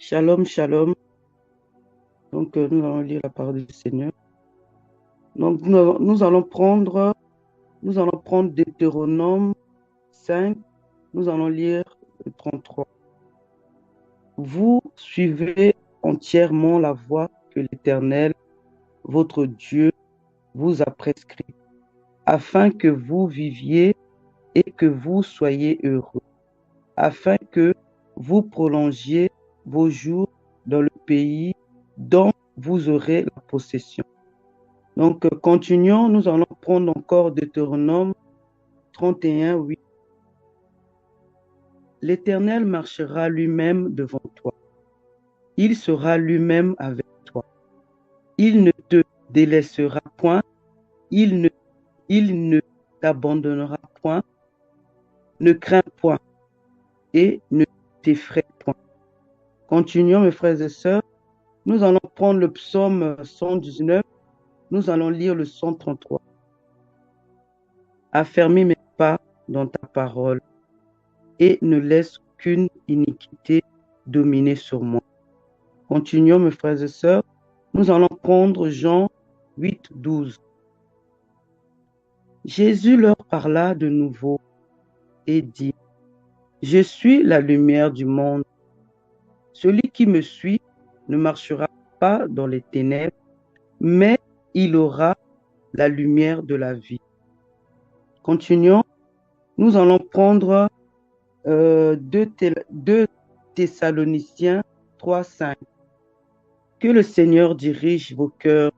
Shalom, shalom. Donc, nous allons lire la parole du Seigneur. Donc, nous allons prendre Deutéronome 5. Nous allons lire le 33. Vous suivez entièrement la voie que l'Éternel, votre Dieu, vous a prescrite, afin que vous viviez et que vous soyez heureux, afin que vous prolongiez vos jours dans le pays dont vous aurez la possession. Donc, continuons, nous allons prendre encore Deutéronome 31, 8. L'Éternel marchera lui-même devant toi. Il sera lui-même avec toi. Il ne te délaissera point. Il ne, il ne t'abandonnera point. Ne crains point et ne t'effraie point. Continuons, mes frères et sœurs. Nous allons prendre le psaume 119. Nous allons lire le 133. Affermis mes pas dans ta parole et ne laisse qu'une iniquité dominer sur moi. Continuons, mes frères et sœurs. Nous allons prendre Jean 8, 12. Jésus leur parla de nouveau et dit, je suis la lumière du monde. Celui qui me suit ne marchera pas dans les ténèbres, mais il aura la lumière de la vie. Continuons. Nous allons prendre 2 Thessaloniciens 3, 5. Que le Seigneur dirige vos cœurs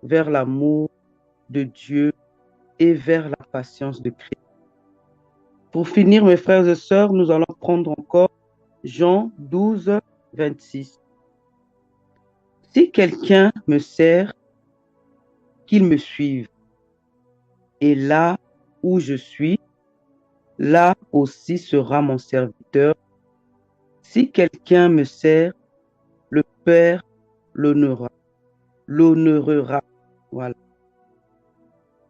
vers l'amour de Dieu et vers la patience de Christ. Pour finir, mes frères et sœurs, nous allons prendre encore Jean 12, 26. Si quelqu'un me sert, qu'il me suive. Et là où je suis, là aussi sera mon serviteur. Si quelqu'un me sert, le Père l'honorera. Voilà.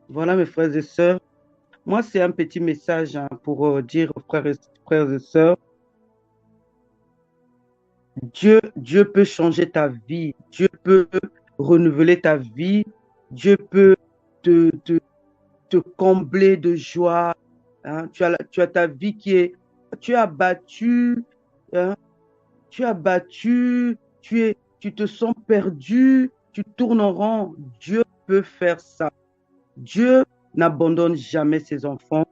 Voilà, mes frères et sœurs. Moi, c'est un petit message pour dire aux frères et sœurs, Dieu peut changer ta vie, Dieu peut renouveler ta vie, Dieu peut te, te, te combler de joie. Hein. Tu as ta vie tu as battu, hein, tu te sens perdu, tu tournes en rond. Dieu peut faire ça. Dieu n'abandonne jamais ses enfants.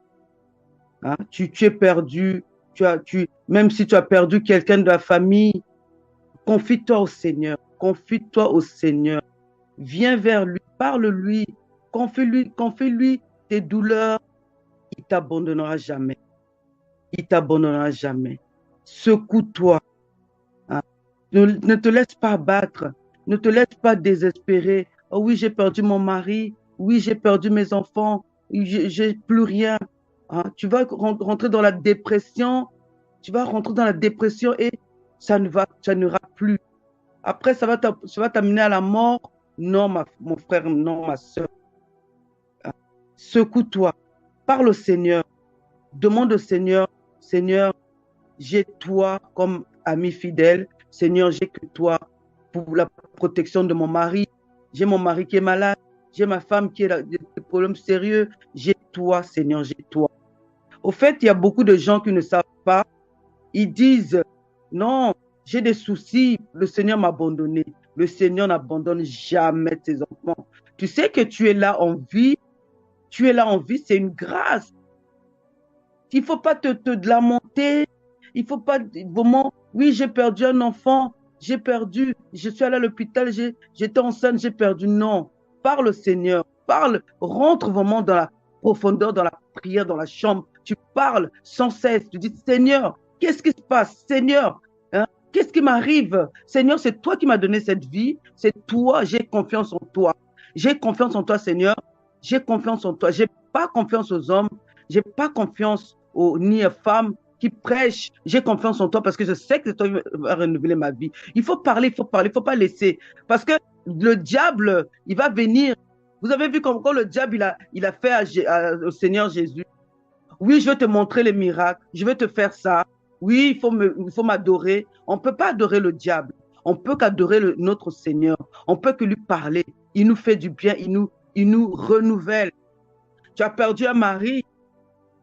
Hein. Tu es perdu, même si tu as perdu quelqu'un de la famille, confie-toi au Seigneur, confie-toi au Seigneur. Viens vers lui, parle-lui, confie-lui tes douleurs. Il t'abandonnera jamais. Il t'abandonnera jamais. Secoue-toi. Hein. Ne te laisse pas abattre. Ne te laisse pas désespérer. Oh oui, j'ai perdu mon mari. Oui, j'ai perdu mes enfants. J'ai plus rien. Hein. Tu vas rentrer dans la dépression. Tu vas rentrer dans la dépression et ça n'ira plus. Après, ça va t'amener à la mort. Non, mon frère, non, ma soeur. Secoue-toi. Parle au Seigneur. Demande au Seigneur, Seigneur, j'ai toi comme ami fidèle. Seigneur, j'ai que toi pour la protection de mon mari. J'ai mon mari qui est malade. J'ai ma femme qui a des problèmes sérieux. J'ai toi, Seigneur, j'ai toi. Au fait, il y a beaucoup de gens qui ne savent pas. Ils disent, non, j'ai des soucis. Le Seigneur m'a abandonné. Le Seigneur n'abandonne jamais ses enfants. Tu sais que tu es là en vie. Tu es là en vie, c'est une grâce. Il ne faut pas te lamenter. Il ne faut pas vraiment, oui, j'ai perdu un enfant, j'ai perdu, je suis allé à l'hôpital, j'étais enceinte, j'ai perdu. Non, parle au Seigneur, parle, rentre vraiment dans la profondeur, dans la prière, dans la chambre. Tu parles sans cesse. Tu dis, Seigneur, qu'est-ce qui se passe? Seigneur, hein, qu'est-ce qui m'arrive? Seigneur, c'est toi qui m'as donné cette vie. C'est toi, j'ai confiance en toi. J'ai confiance en toi, Seigneur. J'ai confiance en toi. Je n'ai pas confiance aux hommes. Je n'ai pas confiance ni aux femmes qui prêchent. J'ai confiance en toi parce que je sais que toi vas renouveler ma vie. Il faut parler, il faut parler, il ne faut pas laisser. Parce que le diable, il va venir. Vous avez vu quand le diable, il a fait au Seigneur Jésus. Oui, je vais te montrer les miracles. Je vais te faire ça. Oui, il faut m'adorer. On ne peut pas adorer le diable. On peut qu'adorer notre Seigneur. On peut que lui parler. Il nous fait du bien. Il nous renouvelle. Tu as perdu un mari,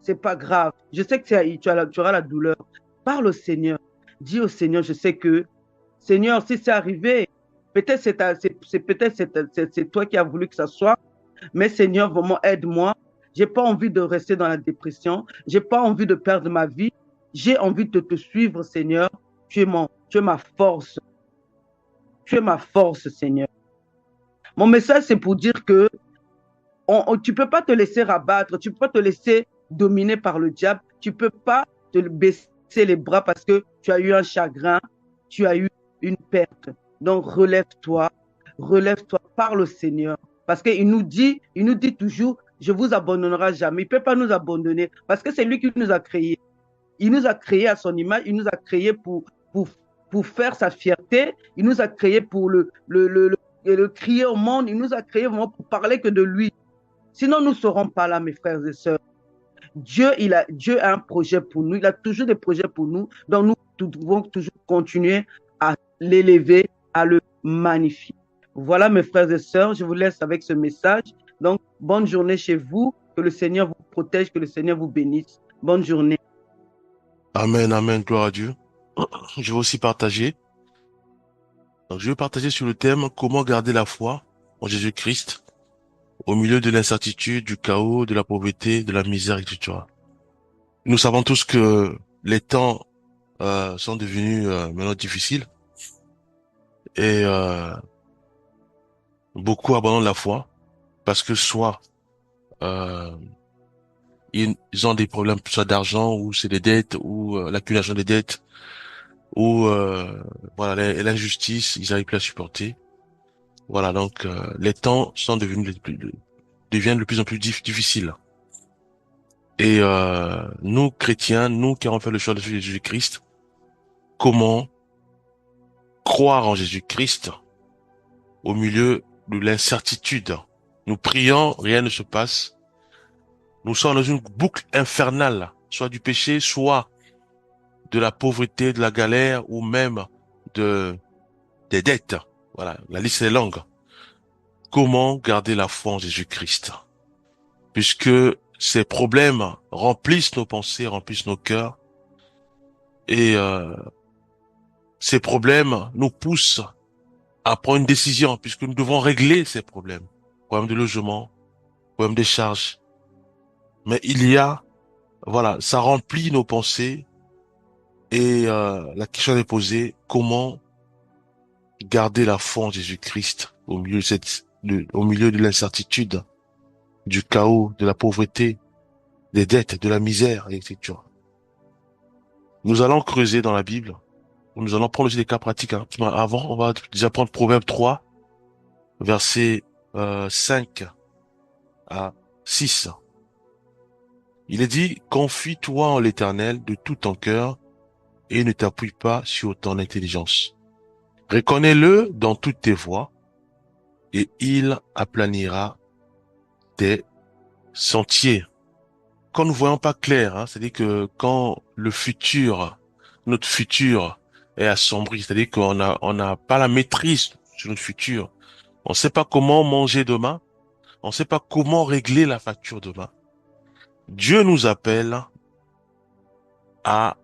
c'est pas grave. Je sais que tu auras la douleur. Parle au Seigneur. Dis au Seigneur, je sais que, Seigneur, si c'est arrivé, peut-être c'est toi qui as voulu que ça soit, mais Seigneur, vraiment aide-moi. J'ai pas envie de rester dans la dépression. J'ai pas envie de perdre ma vie. J'ai envie de te suivre, Seigneur. Tu es ma force. Tu es ma force, Seigneur. Mon message, c'est pour dire que tu ne peux pas te laisser rabattre, tu ne peux pas te laisser dominer par le diable, tu ne peux pas te baisser les bras parce que tu as eu un chagrin, tu as eu une perte. Donc relève-toi, parle au Seigneur. Parce il nous dit toujours, je vous abandonnerai jamais. Il ne peut pas nous abandonner parce que c'est lui qui nous a créés. Il nous a créés à son image, il nous a créés pour, pour faire sa fierté, il nous a créés pour le crier au monde, il nous a créés vraiment pour parler que de lui. Sinon, nous ne serons pas là, mes frères et sœurs. Dieu a un projet pour nous. Il a toujours des projets pour nous. Donc, nous devons toujours continuer à l'élever, à le magnifier. Voilà, mes frères et sœurs, je vous laisse avec ce message. Donc, bonne journée chez vous. Que le Seigneur vous protège, que le Seigneur vous bénisse. Bonne journée. Amen, amen, gloire à Dieu. Je vais aussi partager. Donc, je vais partager sur le thème comment garder la foi en Jésus-Christ au milieu de l'incertitude, du chaos, de la pauvreté, de la misère, etc. Nous savons tous que les temps sont devenus maintenant difficiles et beaucoup abandonnent la foi parce que soit euh, ils ont des problèmes soit d'argent ou c'est des dettes ou l'accumulation des dettes ou voilà l'injustice, ils n'arrivent plus à supporter. Voilà, donc les temps sont deviennent de plus en plus difficiles. Et nous, chrétiens, nous qui avons fait le choix de suivre Jésus-Christ, comment croire en Jésus-Christ au milieu de l'incertitude? Nous prions, rien ne se passe. Nous sommes dans une boucle infernale, soit du péché, soit de la pauvreté, de la galère, ou même de des dettes. Voilà, la liste est longue. Comment garder la foi en Jésus-Christ? Puisque ces problèmes remplissent nos pensées, remplissent nos cœurs, et ces problèmes nous poussent à prendre une décision, puisque nous devons régler ces problèmes. Problème de logement, problème des charges. Mais il y a, voilà, ça remplit nos pensées, et la question est posée, comment garder la foi en Jésus-Christ au milieu au milieu de l'incertitude, du chaos, de la pauvreté, des dettes, de la misère, etc. Nous allons creuser dans la Bible. Nous allons prendre aussi des cas pratiques. Hein. Avant, on va déjà prendre Proverbe 3, versets 5 à 6. Il est dit, confie-toi en l'Éternel de tout ton cœur et ne t'appuie pas sur ton intelligence. Reconnais-le dans toutes tes voies et il aplanira tes sentiers. Quand nous voyons pas clair, hein, c'est-à-dire que quand notre futur est assombri, c'est-à-dire on n'a pas la maîtrise sur notre futur, on ne sait pas comment manger demain, on ne sait pas comment régler la facture demain. Dieu nous appelle à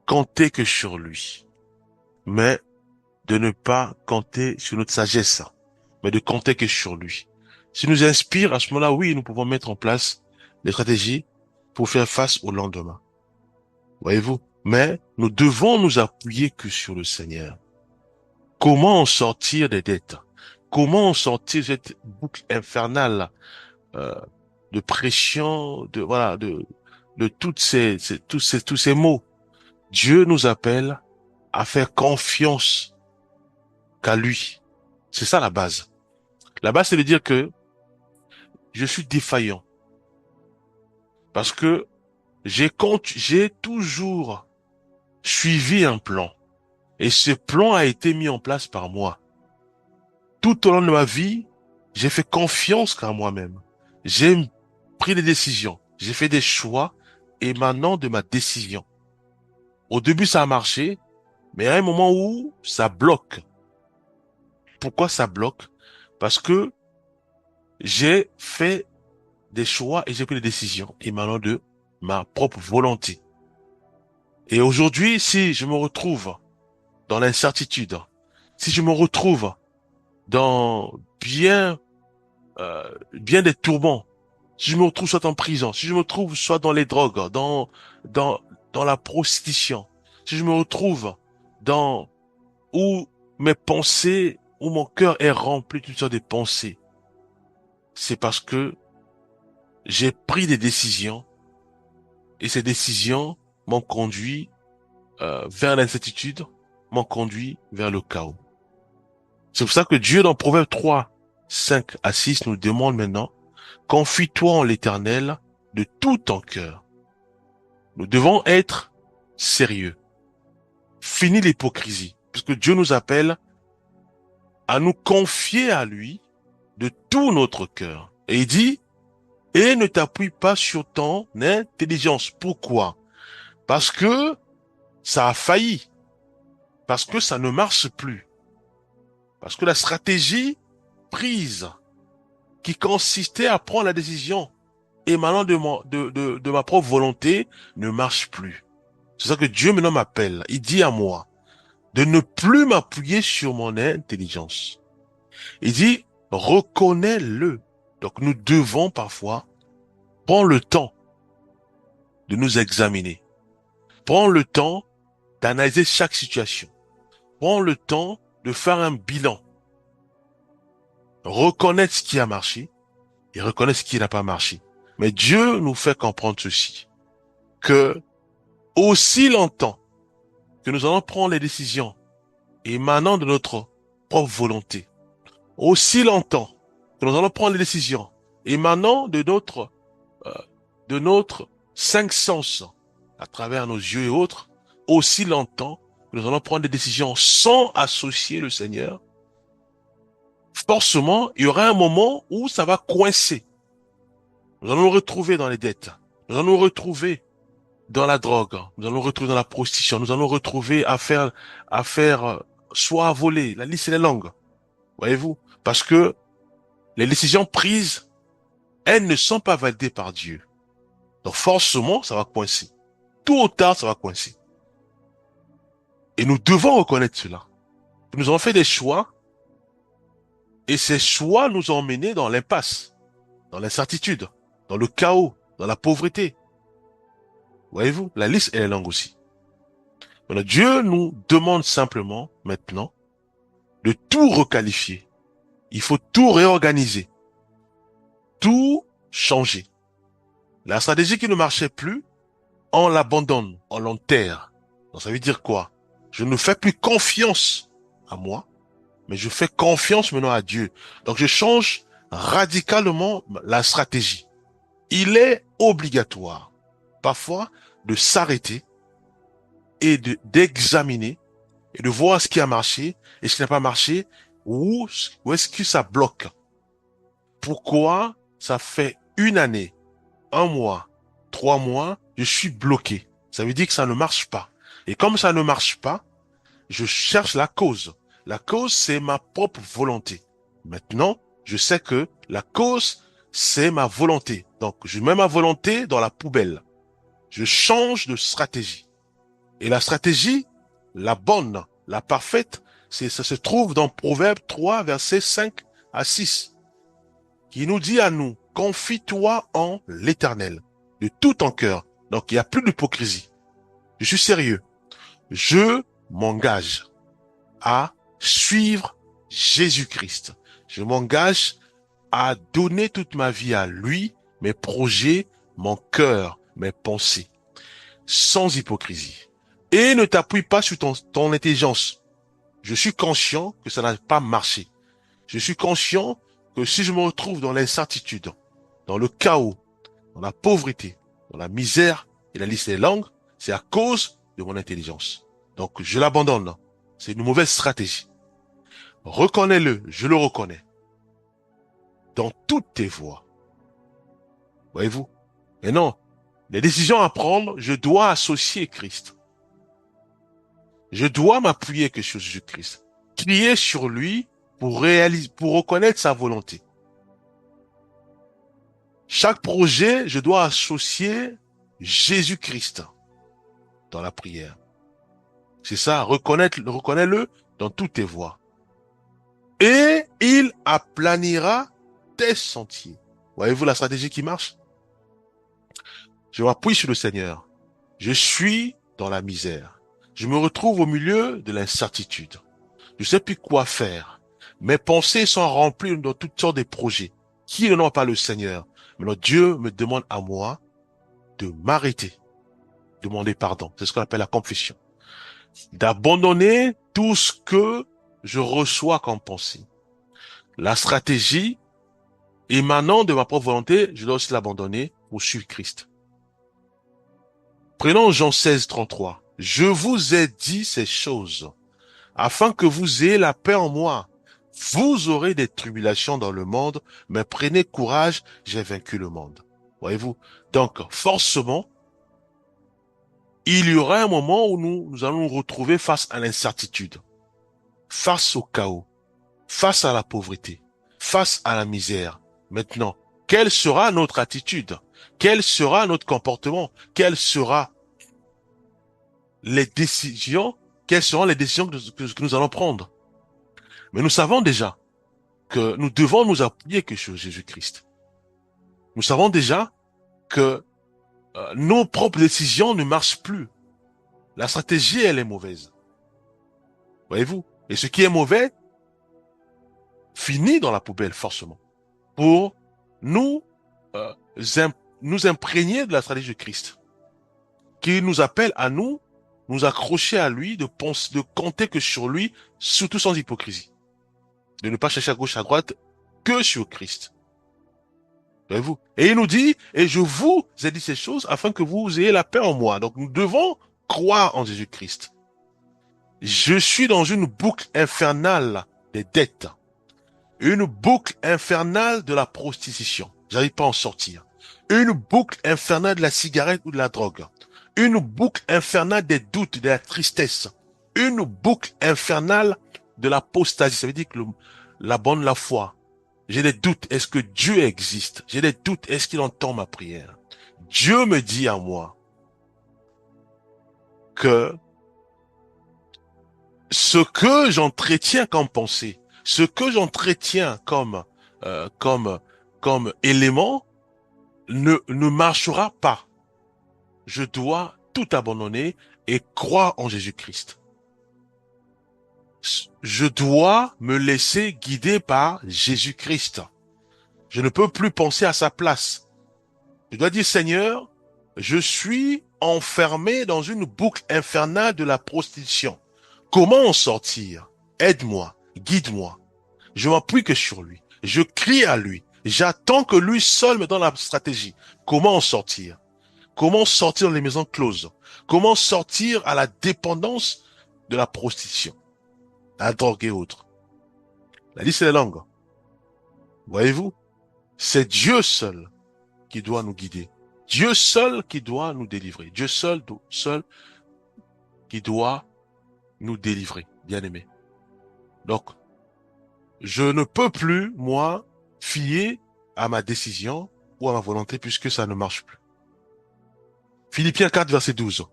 compter que sur lui, mais de ne pas compter sur notre sagesse, mais de compter que sur lui. S'il nous inspire, à ce moment-là, oui, nous pouvons mettre en place des stratégies pour faire face au lendemain. Voyez-vous? Mais nous devons nous appuyer que sur le Seigneur. Comment en sortir des dettes? Comment en sortir de cette boucle infernale euh, de pression, de tous ces maux? Dieu nous appelle à faire confiance qu'à lui. C'est ça la base. La base, c'est de dire que je suis défaillant parce que j'ai toujours suivi un plan et ce plan a été mis en place par moi. Tout au long de ma vie, j'ai fait confiance qu'à moi-même. J'ai pris des décisions, j'ai fait des choix émanant de ma décision. Au début, ça a marché, mais il y a un moment où ça bloque. Pourquoi ça bloque? Parce que j'ai fait des choix et j'ai pris des décisions émanant de ma propre volonté. Et aujourd'hui, si je me retrouve dans l'incertitude, si je me retrouve dans bien des tourments, si je me retrouve soit en prison, si je me retrouve soit dans les drogues, dans, dans la prostitution, si je me retrouve dans où mes pensées, où mon cœur est rempli d'une sorte de pensées, c'est parce que j'ai pris des décisions et ces décisions m'ont conduit vers l'incertitude, m'ont conduit vers le chaos. C'est pour ça que Dieu, dans Proverbe 3, 5 à 6, nous demande maintenant, confie-toi en l'Éternel de tout ton cœur. Nous devons être sérieux. Fini l'hypocrisie, puisque Dieu nous appelle à nous confier à lui de tout notre cœur. Et il dit, et ne t'appuie pas sur ton intelligence. Pourquoi? Parce que ça a failli. Parce que ça ne marche plus. Parce que la stratégie prise, qui consistait à prendre la décision émanant de ma propre volonté, ne marche plus. C'est ça que Dieu maintenant m'appelle. Il dit à moi de ne plus m'appuyer sur mon intelligence. Il dit, reconnais-le. Donc nous devons parfois prendre le temps de nous examiner. Prends le temps d'analyser chaque situation. Prends le temps de faire un bilan. Reconnaître ce qui a marché et reconnaître ce qui n'a pas marché. Mais Dieu nous fait comprendre ceci, que aussi longtemps que nous allons prendre les décisions émanant de notre propre volonté, aussi longtemps que nous allons prendre les décisions émanant euh, de notre cinq sens, à travers nos yeux et autres, aussi longtemps que nous allons prendre des décisions sans associer le Seigneur, forcément, il y aura un moment où ça va coincer. Nous allons nous retrouver dans les dettes. Nous allons nous retrouver dans la drogue. Nous allons nous retrouver dans la prostitution. Nous allons nous retrouver à faire, soit à voler. La liste est longue. Voyez-vous? Parce que les décisions prises, elles ne sont pas validées par Dieu. Donc forcément, ça va coincer. Tôt ou tard, ça va coincer. Et nous devons reconnaître cela. Nous avons fait des choix et ces choix nous ont menés dans l'impasse, dans l'incertitude, dans le chaos, dans la pauvreté. Voyez-vous, la liste elle est longue aussi. Maintenant, Dieu nous demande simplement maintenant de tout requalifier. Il faut tout réorganiser, tout changer. La stratégie qui ne marchait plus, on l'abandonne, on l'enterre. Donc ça veut dire quoi? Je ne fais plus confiance à moi, mais je fais confiance maintenant à Dieu. Donc je change radicalement la stratégie. Il est obligatoire, parfois, de s'arrêter et d'examiner et de voir ce qui a marché et ce qui n'a pas marché, où est-ce que ça bloque. Pourquoi ça fait une année, un mois, 3 mois, je suis bloqué. Ça veut dire que ça ne marche pas. Et comme ça ne marche pas, je cherche la cause. La cause, c'est ma propre volonté. Maintenant, je sais que la cause, c'est ma volonté. Donc, je mets ma volonté dans la poubelle. Je change de stratégie. Et la stratégie, la bonne, la parfaite, ça se trouve dans Proverbe 3, versets 5 à 6, qui nous dit à nous, confie-toi en l'Éternel, de tout ton cœur. Donc, il n'y a plus d'hypocrisie. Je suis sérieux. Je m'engage à suivre Jésus-Christ. Je m'engage à donner toute ma vie à lui, mes projets, mon cœur, mes pensées, sans hypocrisie. Et ne t'appuie pas sur ton intelligence. Je suis conscient que ça n'a pas marché. Je suis conscient que si je me retrouve dans l'incertitude, dans le chaos, dans la pauvreté, dans la misère, et la liste est longue, c'est à cause de mon intelligence. Donc je l'abandonne. C'est une mauvaise stratégie. Reconnais-le, je le reconnais. Dans toutes tes voies. Voyez-vous? Et non, les décisions à prendre, je dois associer Christ. Je dois m'appuyer que sur Jésus-Christ. Crier sur lui pour réaliser, pour reconnaître sa volonté. Chaque projet, je dois associer Jésus-Christ dans la prière. C'est ça, reconnais-le dans toutes tes voies. Et il aplanira tes sentiers. Voyez-vous la stratégie qui marche? Je m'appuie sur le Seigneur. Je suis dans la misère. Je me retrouve au milieu de l'incertitude. Je ne sais plus quoi faire. Mes pensées sont remplies de toutes sortes de projets. Qui ne n'ont pas le Seigneur? Mais notre Dieu me demande à moi de m'arrêter, demander pardon. C'est ce qu'on appelle la confession. D'abandonner tout ce que je reçois comme pensée. La stratégie émanant de ma propre volonté, je dois aussi l'abandonner pour suivre Christ. Prenons Jean 16, 33. Je vous ai dit ces choses afin que vous ayez la paix en moi. Vous aurez des tribulations dans le monde, mais prenez courage, j'ai vaincu le monde. Voyez-vous? Donc, forcément, il y aura un moment où nous allons nous retrouver face à l'incertitude, face au chaos, face à la pauvreté, face à la misère. Maintenant, quelle sera notre attitude? Quel sera notre comportement? Quelles seront les décisions? Quelles seront les décisions que nous allons prendre? Mais nous savons déjà que nous devons nous appuyer que sur Jésus-Christ. Nous savons déjà que nos propres décisions ne marchent plus. La stratégie, elle est mauvaise. Voyez-vous? Et ce qui est mauvais finit dans la poubelle, forcément. Pour nous, euh, nous imprégner de la stratégie de Christ. Qui nous appelle à nous accrocher à lui, de compter que sur lui, surtout sans hypocrisie. De ne pas chercher à gauche, à droite, que sur Christ. Voyez-vous? Et il nous dit, et je vous ai dit ces choses afin que vous ayez la paix en moi. Donc nous devons croire en Jésus-Christ. Je suis dans une boucle infernale des dettes. Une boucle infernale de la prostitution. J'arrive pas à en sortir. Une boucle infernale de la cigarette ou de la drogue. Une boucle infernale des doutes, de la tristesse. Une boucle infernale de l'apostasie. Ça veut dire que l'abandon de la foi. J'ai des doutes. Est-ce que Dieu existe? J'ai des doutes. Est-ce qu'il entend ma prière? Dieu me dit à moi que ce que j'entretiens comme pensée, ce que j'entretiens comme élément ne marchera pas. Je dois tout abandonner et croire en Jésus-Christ. Je dois me laisser guider par Jésus-Christ. Je ne peux plus penser à sa place. Je dois dire, Seigneur, je suis enfermé dans une boucle infernale de la prostitution. Comment en sortir? Aide-moi, guide-moi. Je m'appuie que sur lui. Je crie à lui. J'attends que lui seul me donne la stratégie. Comment en sortir? Comment sortir dans les maisons closes? Comment sortir à la dépendance de la prostitution, la drogue et autres? La liste est longue. Voyez-vous? C'est Dieu seul qui doit nous guider. Dieu seul qui doit nous délivrer. Dieu seul qui doit nous délivrer, bien-aimés. Donc, je ne peux plus, moi, fier à ma décision ou à ma volonté puisque ça ne marche plus. Philippiens 4, verset 12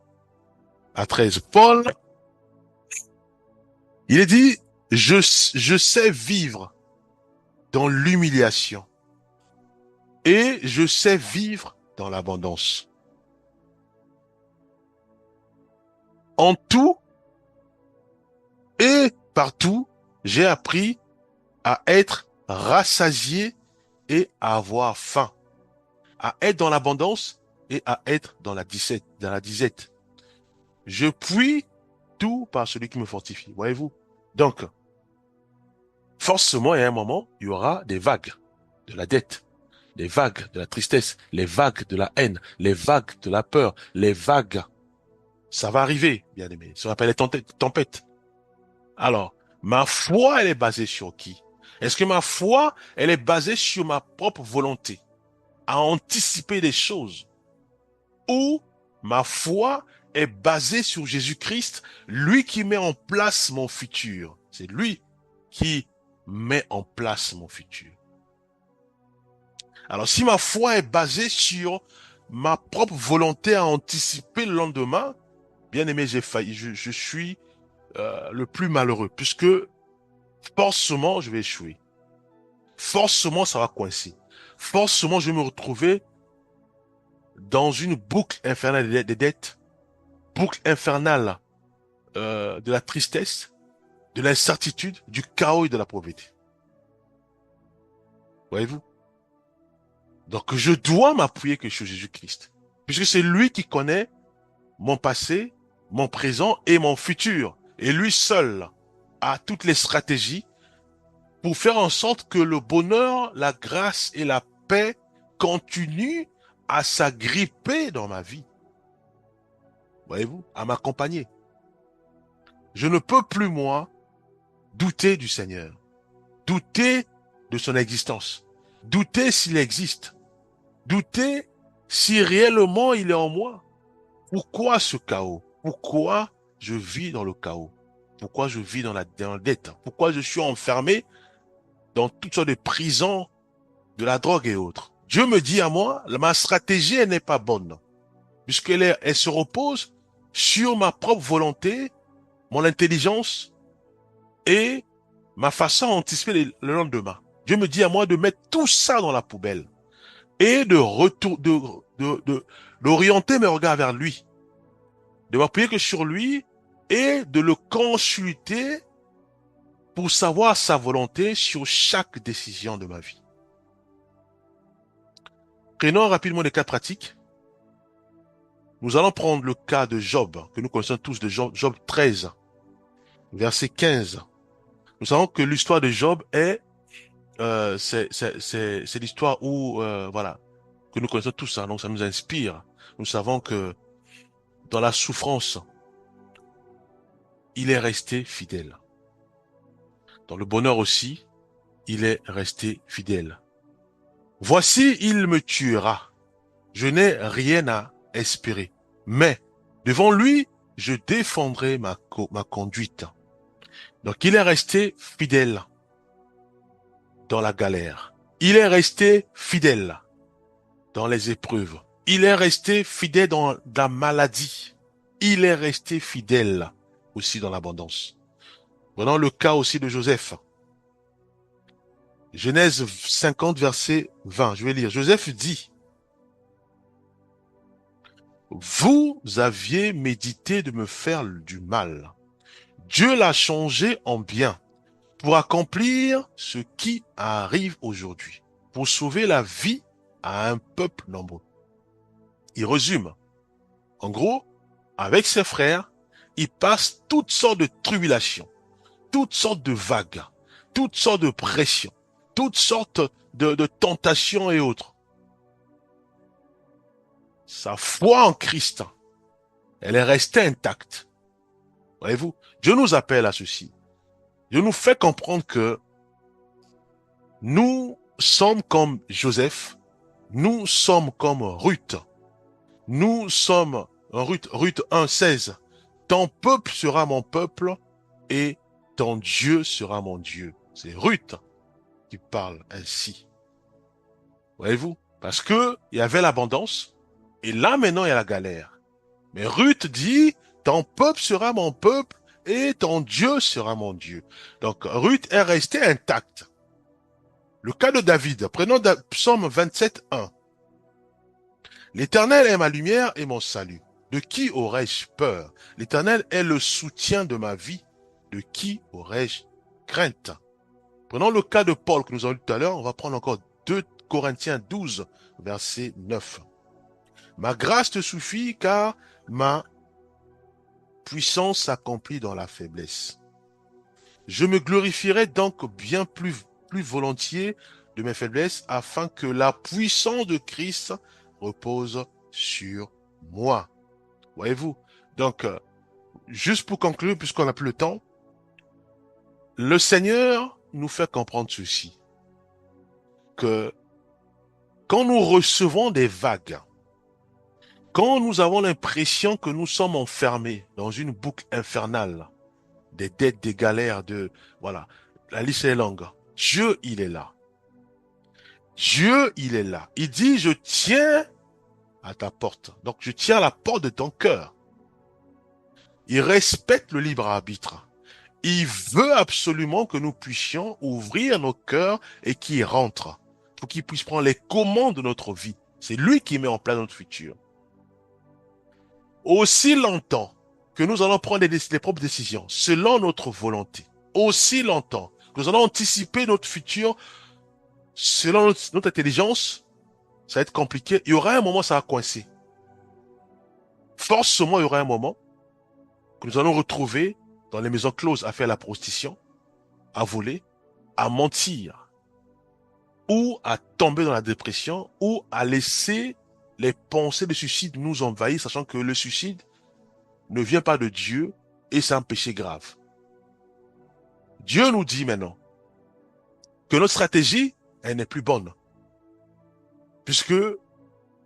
à 13. Paul, il est dit, je sais vivre dans l'humiliation et je sais vivre dans l'abondance. En tout et partout, j'ai appris à être rassasié et à avoir faim, à être dans l'abondance et à être dans la disette. Je puis tout par celui qui me fortifie. Voyez-vous? Donc, forcément, il y a un moment, il y aura des vagues de la dette, les vagues de la tristesse, les vagues de la haine, les vagues de la peur, les vagues. Ça va arriver, bien aimé. Ça s'appelle les tempêtes. Alors, ma foi, elle est basée sur qui? Est-ce que ma foi, elle est basée sur ma propre volonté à anticiper des choses? Ou ma foi est basée sur Jésus-Christ, lui qui met en place mon futur. C'est lui qui met en place mon futur. Alors, si ma foi est basée sur ma propre volonté à anticiper le lendemain, bien aimé, j'ai failli. Je suis le plus malheureux, puisque forcément, je vais échouer. Forcément, ça va coincer. Forcément, je vais me retrouver dans une boucle infernale des dettes, boucle infernale de la tristesse, de l'incertitude, du chaos et de la pauvreté. Voyez-vous? Donc, je dois m'appuyer que sur Jésus-Christ, puisque c'est lui qui connaît mon passé, mon présent et mon futur. Et lui seul a toutes les stratégies pour faire en sorte que le bonheur, la grâce et la paix continuent à s'agripper dans ma vie. Voyez-vous, à m'accompagner. Je ne peux plus, moi, douter du Seigneur, douter de son existence, douter s'il existe, douter si réellement il est en moi. Pourquoi ce chaos? Pourquoi je vis dans le chaos? Pourquoi je vis dans la dette? Pourquoi je suis enfermé dans toutes sortes de prisons, de la drogue et autres? Dieu me dit à moi, ma stratégie, elle n'est pas bonne, elle se repose sur ma propre volonté, mon intelligence et ma façon d'anticiper le lendemain. Dieu me dit à moi de mettre tout ça dans la poubelle et d'orienter mes regards vers lui, de m'appuyer que sur lui et de le consulter pour savoir sa volonté sur chaque décision de ma vie. Prenons rapidement des cas pratiques. Nous allons prendre le cas de Job, que nous connaissons tous, de Job 13, verset 15. Nous savons que l'histoire de Job c'est l'histoire où, voilà, que nous connaissons tous, hein, donc ça nous inspire. Nous savons que dans la souffrance, il est resté fidèle. Dans le bonheur aussi, il est resté fidèle. Voici, il me tuera. Je n'ai rien à espérer. Mais, devant lui, je défendrai ma conduite. Donc, il est resté fidèle dans la galère. Il est resté fidèle dans les épreuves. Il est resté fidèle dans la maladie. Il est resté fidèle aussi dans l'abondance. Prenons le cas aussi de Joseph. Genèse 50, verset 20. Je vais lire. Joseph dit, « Vous aviez médité de me faire du mal. Dieu l'a changé en bien pour accomplir ce qui arrive aujourd'hui, pour sauver la vie à un peuple nombreux. » Il résume. En gros, avec ses frères, il passe toutes sortes de tribulations, toutes sortes de vagues, toutes sortes de pressions, toutes sortes de tentations et autres. Sa foi en Christ, elle est restée intacte. Voyez-vous, Dieu nous appelle à ceci. Dieu nous fait comprendre que nous sommes comme Joseph, nous sommes comme Ruth. Nous sommes, Ruth 1, 16. Ton peuple sera mon peuple et ton Dieu sera mon Dieu. C'est Ruth qui parle ainsi. Voyez-vous? Parce que il y avait l'abondance et là maintenant il y a la galère. Mais Ruth dit, ton peuple sera mon peuple et ton Dieu sera mon Dieu. Donc Ruth est restée intacte. Le cas de David, prenons Psaume 27, 1. L'Éternel est ma lumière et mon salut. De qui aurais-je peur? L'Éternel est le soutien de ma vie. De qui aurais-je crainte? Prenons le cas de Paul que nous avons vu tout à l'heure. On va prendre encore 2 Corinthiens 12, verset 9. Ma grâce te suffit car ma puissance s'accomplit dans la faiblesse. Je me glorifierai donc bien plus volontiers de mes faiblesses afin que la puissance de Christ repose sur moi. Voyez-vous? Donc, juste pour conclure, puisqu'on n'a plus le temps, le Seigneur nous fait comprendre ceci, que quand nous recevons des vagues, Quand nous avons l'impression que nous sommes enfermés dans une boucle infernale, des dettes, des galères, voilà, la liste est longue. Dieu, il est là. Dieu, il est là. Il dit, je tiens à ta porte. Donc, je tiens à la porte de ton cœur. Il respecte le libre arbitre. Il veut absolument que nous puissions ouvrir nos cœurs et qu'il rentre pour qu'il puisse prendre les commandes de notre vie. C'est lui qui met en place notre futur. Aussi longtemps que nous allons prendre les propres décisions selon notre volonté, aussi longtemps que nous allons anticiper notre futur selon notre intelligence, ça va être compliqué. Il y aura un moment, ça va coincer. Forcément, il y aura un moment que nous allons retrouver dans les maisons closes à faire la prostitution, à voler, à mentir, ou à tomber dans la dépression, ou à laisser les pensées de suicide nous envahir, sachant que le suicide ne vient pas de Dieu et c'est un péché grave. Dieu nous dit maintenant que notre stratégie, elle n'est plus bonne. Puisque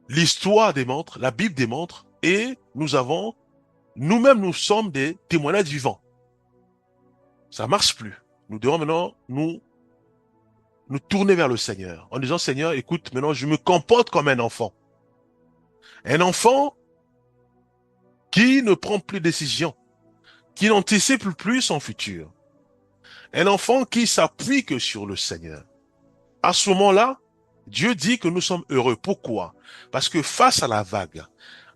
l'histoire démontre, la Bible démontre, et nous-mêmes, nous sommes des témoignages vivants. Ça marche plus. Nous devons maintenant nous tourner vers le Seigneur en disant, Seigneur, écoute, maintenant je me comporte comme un enfant. Un enfant qui ne prend plus de décision, qui n'anticipe plus son futur. Un enfant qui s'appuie que sur le Seigneur. À ce moment-là, Dieu dit que nous sommes heureux. Pourquoi? Parce que face à la vague,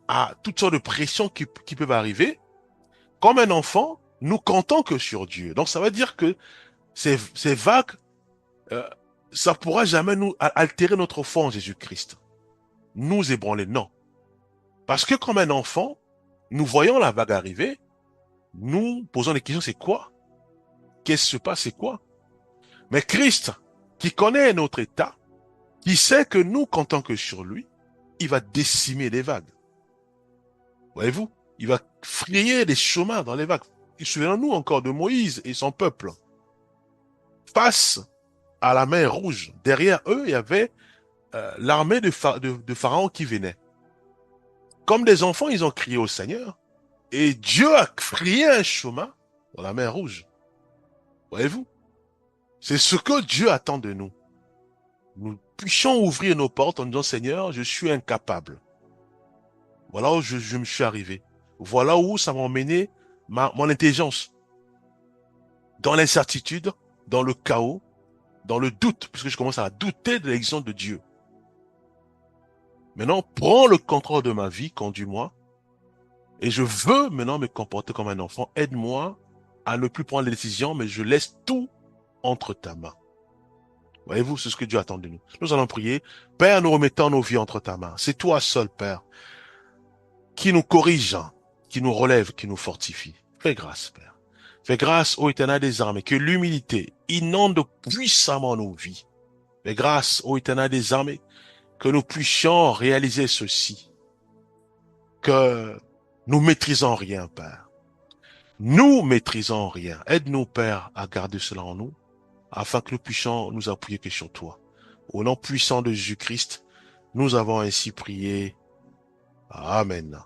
à toutes sortes de pressions qui peuvent arriver, comme un enfant, nous comptons que sur Dieu. Donc ça veut dire que ces vagues, ça pourra jamais nous altérer notre foi en Jésus-Christ. Nous ébranler, non. Parce que comme un enfant, nous voyons la vague arriver, nous posons des questions, c'est quoi? Qu'est-ce qui se passe, c'est quoi? Mais Christ, qui connaît notre état, qui sait que nous comptons que sur lui, il va décimer les vagues. Voyez-vous? Il va frayer des chemins dans les vagues. Souvenons-nous encore de Moïse et son peuple. Face à la mer Rouge, derrière eux, il y avait l'armée de Pharaon qui venait. Comme des enfants, ils ont crié au Seigneur. Et Dieu a frayé un chemin dans la mer Rouge. Voyez-vous? C'est ce que Dieu attend de nous. Nous puissions ouvrir nos portes en disant, Seigneur, je suis incapable. Voilà où je me suis arrivé. Voilà où ça m'a emmené mon intelligence. Dans l'incertitude, dans le chaos, dans le doute, puisque je commence à douter de l'existence de Dieu. Maintenant, prends le contrôle de ma vie, conduis-moi. Et je veux maintenant me comporter comme un enfant. Aide-moi à ne plus prendre les décisions, mais je laisse tout entre ta main. Voyez-vous, c'est ce que Dieu attend de nous. Nous allons prier. Père, nous remettons nos vies entre ta main. C'est toi seul, Père, qui nous corrige, qui nous relève, qui nous fortifie. Fais grâce, Père. Fais grâce au Éternel des armées, que l'humilité inonde puissamment nos vies. Fais grâce au Éternel des armées, que nous puissions réaliser ceci, que nous maîtrisons rien, Père. Nous maîtrisons rien. Aide-nous, Père, à garder cela en nous, afin que nous puissions nous appuyer que sur toi. Au nom puissant de Jésus-Christ, nous avons ainsi prié. Amen.